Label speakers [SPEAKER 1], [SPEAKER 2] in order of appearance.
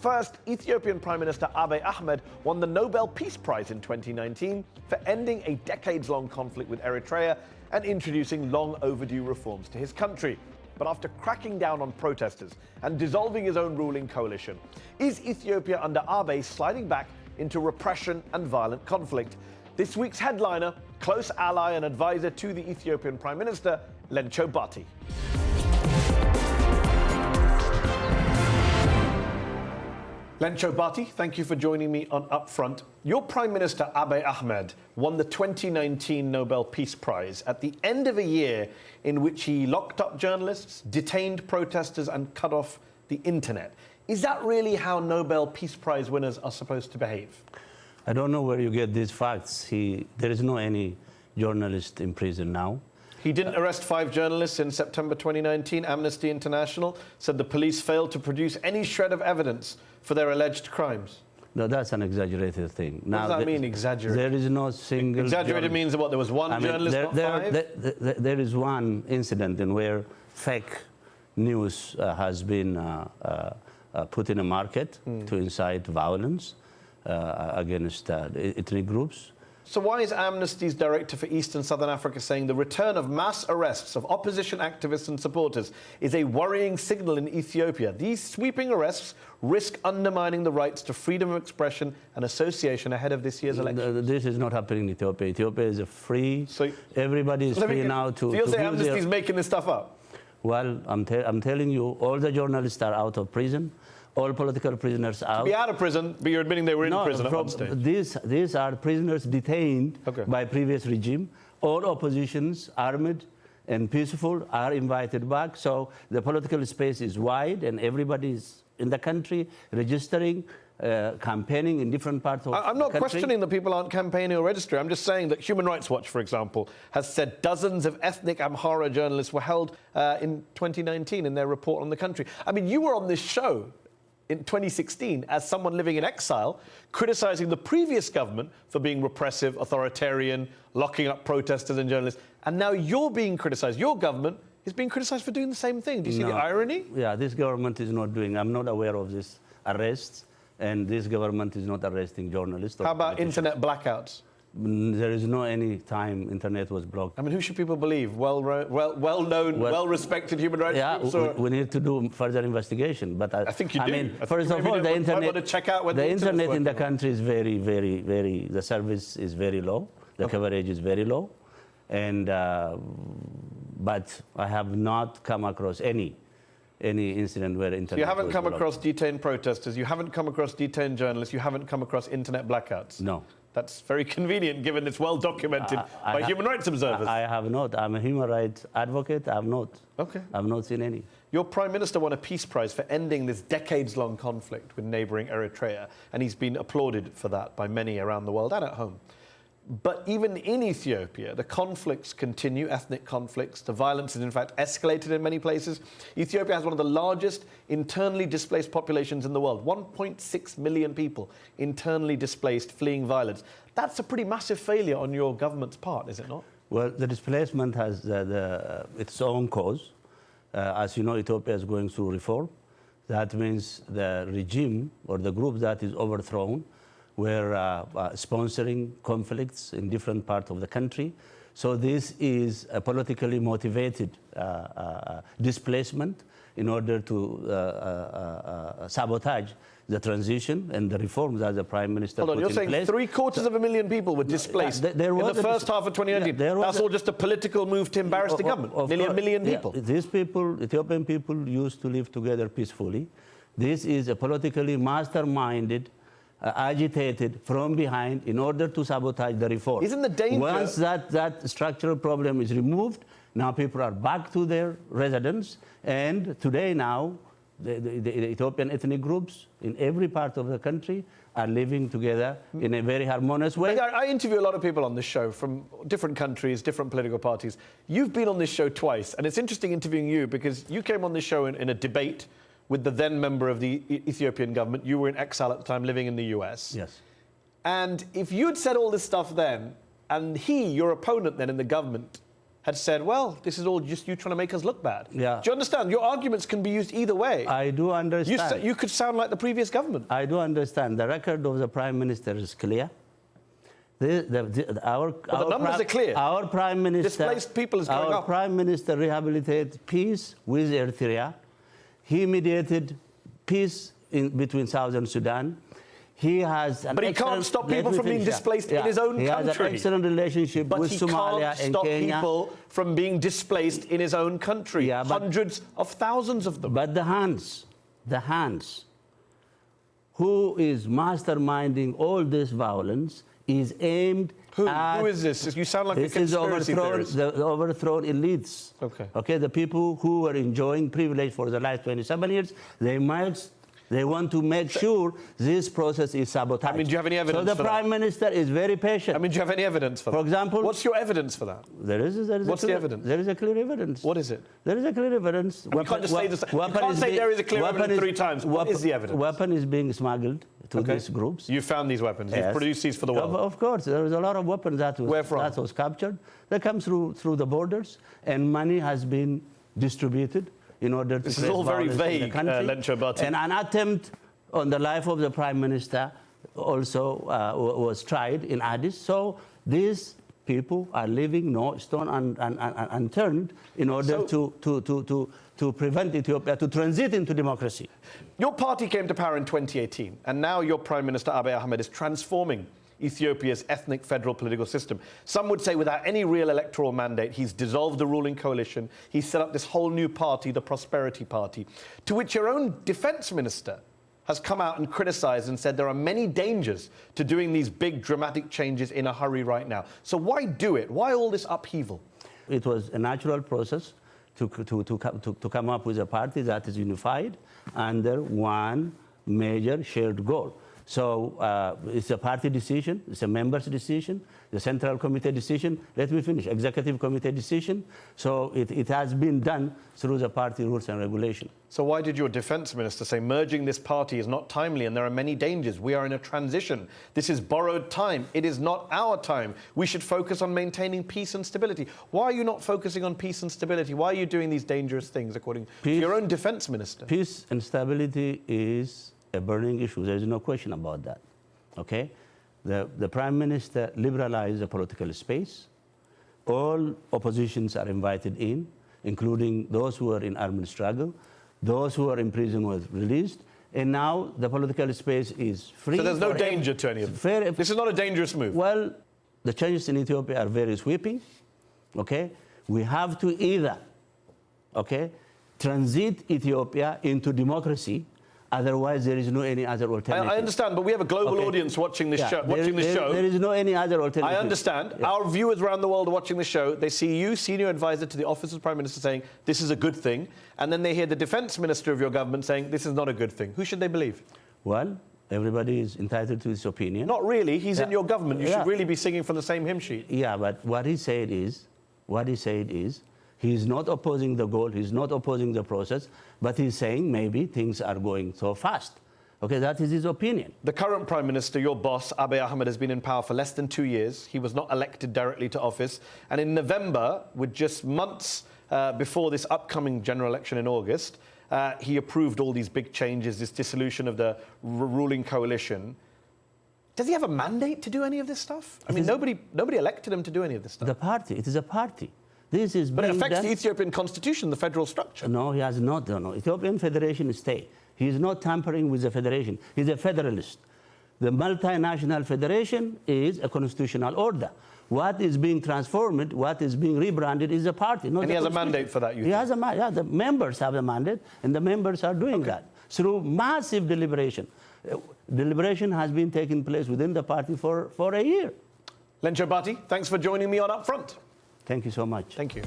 [SPEAKER 1] First, Ethiopian Prime Minister Abiy Ahmed won the Nobel Peace Prize in 2019 for ending a decades-long conflict with Eritrea and introducing long overdue reforms to his country. But after cracking down on protesters and dissolving his own ruling coalition, is Ethiopia under Abiy sliding back into repression and violent conflict? This week's headliner, close ally and advisor to the Ethiopian Prime Minister, Lencho Bati. Lencho Bati, thank you for joining me on Upfront. Your Prime Minister Abiy Ahmed won the 2019 Nobel Peace Prize at the end of a year in which he locked up journalists, detained protesters and cut off the internet. Is that really how Nobel Peace Prize winners are supposed to behave?
[SPEAKER 2] I don't know where you get these facts. There is no any journalist in prison now.
[SPEAKER 1] He didn't arrest 5 journalists in September 2019. Amnesty International said the police failed to produce any shred of evidence for their alleged crimes.
[SPEAKER 2] No, that's an exaggerated thing.
[SPEAKER 1] What does that mean, exaggerated?
[SPEAKER 2] There is no single...
[SPEAKER 1] Exaggerated means what? There was one journalist, not 5?
[SPEAKER 2] There is one incident in where fake news has been put in a market to incite violence against ethnic groups.
[SPEAKER 1] So why is Amnesty's director for East and Southern Africa saying the return of mass arrests of opposition activists and supporters is a worrying signal in Ethiopia? These sweeping arrests risk undermining the rights to freedom of expression and association ahead of this year's election.
[SPEAKER 2] This is not happening in Ethiopia. Ethiopia is a free... everybody is free now to...
[SPEAKER 1] So you're saying Amnesty's making this stuff up?
[SPEAKER 2] Well, I'm telling you, all the journalists are out of prison. All political prisoners out.
[SPEAKER 1] To be out of prison, but you're admitting they were in prison at one stage.
[SPEAKER 2] These are prisoners detained by previous regime. All oppositions, armed and peaceful, are invited back. So the political space is wide and everybody is in the country registering, campaigning in different parts of the country.
[SPEAKER 1] I'm not questioning that people aren't campaigning or registering. I'm just saying that Human Rights Watch, for example, has said dozens of ethnic Amhara journalists were held in 2019 in their report on the country. I mean, you were on this show in 2016 as someone living in exile, criticizing the previous government for being repressive, authoritarian, locking up protesters and journalists. And now you're being criticized. Your government is being criticized for doing the same thing. Do you see the irony?
[SPEAKER 2] Yeah, this government is not doing... I'm not aware of this arrests, and this government is not arresting journalists.
[SPEAKER 1] How about internet blackouts?
[SPEAKER 2] There is no any time internet was blocked.
[SPEAKER 1] I mean, who should people believe? Well-known, well-respected human rights groups?
[SPEAKER 2] Yeah, we need to do further investigation. But
[SPEAKER 1] I think you do.
[SPEAKER 2] I mean, first of all, the internet in the country is very, the service is very low. The coverage is very low. And, but I have not come across any incident where internet
[SPEAKER 1] So you haven't come
[SPEAKER 2] blocked.
[SPEAKER 1] across detained protesters, you haven't come across detained journalists, you haven't come across internet blackouts?
[SPEAKER 2] No.
[SPEAKER 1] That's very convenient, given it's well documented by human rights observers.
[SPEAKER 2] I have not. I'm a human rights advocate. I have not.
[SPEAKER 1] Okay.
[SPEAKER 2] I've not seen any.
[SPEAKER 1] Your Prime Minister won a Peace Prize for ending this decades-long conflict with neighbouring Eritrea, and he's been applauded for that by many around the world and at home. But even in Ethiopia, the conflicts continue, ethnic conflicts. The violence is, in fact, escalated in many places. Ethiopia has one of the largest internally displaced populations in the world. 1.6 million people internally displaced, fleeing violence. That's a pretty massive failure on your government's part, is it not?
[SPEAKER 2] Well, the displacement has its own cause. As you know, Ethiopia is going through reform. That means the regime or the group that is overthrown were sponsoring conflicts in different parts of the country. So this is a politically motivated displacement in order to sabotage the transition and the reforms that the Prime Minister put in place.
[SPEAKER 1] Hold on, you're saying 750,000 people were displaced in the first half of 2019. That's all just a political move to embarrass the government. Nearly a million people.
[SPEAKER 2] These people, Ethiopian people, used to live together peacefully. This is a politically masterminded, agitated from behind in order to sabotage the reform.
[SPEAKER 1] Isn't the danger...
[SPEAKER 2] Once that structural problem is removed, now people are back to their residence, and today now the Ethiopian ethnic groups in every part of the country are living together in a very harmonious way.
[SPEAKER 1] I interview a lot of people on this show from different countries, different political parties. You've been on this show twice, and it's interesting interviewing you because you came on this show in a debate with the then member of the Ethiopian government. You were in exile at the time, living in the US.
[SPEAKER 2] Yes.
[SPEAKER 1] And if you'd said all this stuff then, and your opponent then in the government, had said, well, this is all just you trying to make us look bad.
[SPEAKER 2] Yeah.
[SPEAKER 1] Do you understand? Your arguments can be used either way.
[SPEAKER 2] I do understand.
[SPEAKER 1] You could sound like the previous government.
[SPEAKER 2] I do understand. The record of the Prime Minister is clear. Our
[SPEAKER 1] numbers are clear.
[SPEAKER 2] Our Prime Minister...
[SPEAKER 1] Displaced people is going up.
[SPEAKER 2] Our Prime Minister rehabilitated peace with Eritrea. He mediated peace between Southern Sudan. He has an
[SPEAKER 1] But he can't stop people from being displaced in his own country.
[SPEAKER 2] He has an excellent relationship with Somalia and Kenya.
[SPEAKER 1] But he can't stop people from being displaced in his own country.
[SPEAKER 2] Yeah,
[SPEAKER 1] hundreds of thousands of them.
[SPEAKER 2] But the hands, who is masterminding all this violence is aimed at...
[SPEAKER 1] Who is this? You sound like a conspiracy theorist.
[SPEAKER 2] The overthrown elites.
[SPEAKER 1] Okay,
[SPEAKER 2] the people who were enjoying privilege for the last 27 years, they want to make sure this process is sabotaged.
[SPEAKER 1] I mean, do you have any evidence
[SPEAKER 2] So the Prime Minister is very patient.
[SPEAKER 1] I mean, do you have any evidence for that?
[SPEAKER 2] For example...
[SPEAKER 1] What's your evidence for that?
[SPEAKER 2] What's
[SPEAKER 1] the evidence?
[SPEAKER 2] There is a clear evidence.
[SPEAKER 1] What is it?
[SPEAKER 2] There is a clear evidence.
[SPEAKER 1] You can't just say this. You can't say there is a clear evidence 3 times. What is the evidence?
[SPEAKER 2] Weapon is being smuggled to these groups.
[SPEAKER 1] You found these weapons. You've produced these for the world.
[SPEAKER 2] Of course, there is a lot of weapons that was captured. They come through the borders, and money has been distributed in order to.
[SPEAKER 1] This is all very vague, Lencho Bati.
[SPEAKER 2] And an attempt on the life of the Prime Minister also was tried in Addis. So these people are leaving no stone unturned in order to prevent Ethiopia to transit into democracy.
[SPEAKER 1] Your party came to power in 2018, and now your Prime Minister Abiy Ahmed is transforming Ethiopia's ethnic federal political system. Some would say without any real electoral mandate, he's dissolved the ruling coalition, he's set up this whole new party, the Prosperity Party, to which your own defense minister has come out and criticized and said there are many dangers to doing these big dramatic changes in a hurry right now. So why do it? Why all this upheaval?
[SPEAKER 2] It was a natural process to come up with a party that is unified under one major shared goal. So it's a party decision, it's a member's decision, the Central Committee decision. Let me finish. Executive Committee decision. So it has been done through the party rules and regulations.
[SPEAKER 1] So why did your defense minister say merging this party is not timely and there are many dangers? We are in a transition. This is borrowed time. It is not our time. We should focus on maintaining peace and stability. Why are you not focusing on peace and stability? Why are you doing these dangerous things according to your own defense minister?
[SPEAKER 2] Peace and stability is a burning issue. There is no question about that. Okay? The Prime Minister liberalized the political space. All oppositions are invited in, including those who are in armed struggle. Those who are in prison were released. And now the political space is free.
[SPEAKER 1] So there's no danger to any of them? This is not a dangerous move?
[SPEAKER 2] Well, the changes in Ethiopia are very sweeping. Okay? We have to either, transit Ethiopia into democracy. Otherwise, there is no any other alternative.
[SPEAKER 1] I understand, but we have a global audience watching this show.
[SPEAKER 2] There is no any other alternative.
[SPEAKER 1] I understand. Yeah. Our viewers around the world are watching the show. They see you, senior advisor to the Office of the Prime Minister, saying this is a good thing. And then they hear the defense minister of your government saying this is not a good thing. Who should they believe?
[SPEAKER 2] Well, everybody is entitled to his opinion.
[SPEAKER 1] Not really. He's in your government. You should really be singing from the same hymn sheet.
[SPEAKER 2] Yeah, but what he said is, he's not opposing the goal, he's not opposing the process, but he's saying maybe things are going so fast. Okay, that is his opinion.
[SPEAKER 1] The current Prime Minister, your boss, Abiy Ahmed, has been in power for less than 2 years. He was not elected directly to office. And in November, with just months before this upcoming general election in August, he approved all these big changes, this dissolution of the ruling coalition. Does he have a mandate to do any of this stuff? I mean, nobody elected him to do any of this stuff.
[SPEAKER 2] The party, it is a party. This is
[SPEAKER 1] but it affects the Ethiopian constitution, the federal structure.
[SPEAKER 2] No, he has not. No. Ethiopian Federation state. He is not tampering with the federation. He's a federalist. The multinational federation is a constitutional order. What is being transformed, what is being rebranded is a party. Not
[SPEAKER 1] and he has a mandate for that, you think?
[SPEAKER 2] Has a mandate. Yeah, the members have a mandate, and the members are doing that through massive deliberation. Deliberation has been taking place within the party for a year.
[SPEAKER 1] Lencho Bati, thanks for joining me on Upfront.
[SPEAKER 2] Thank you so much.
[SPEAKER 1] Thank you.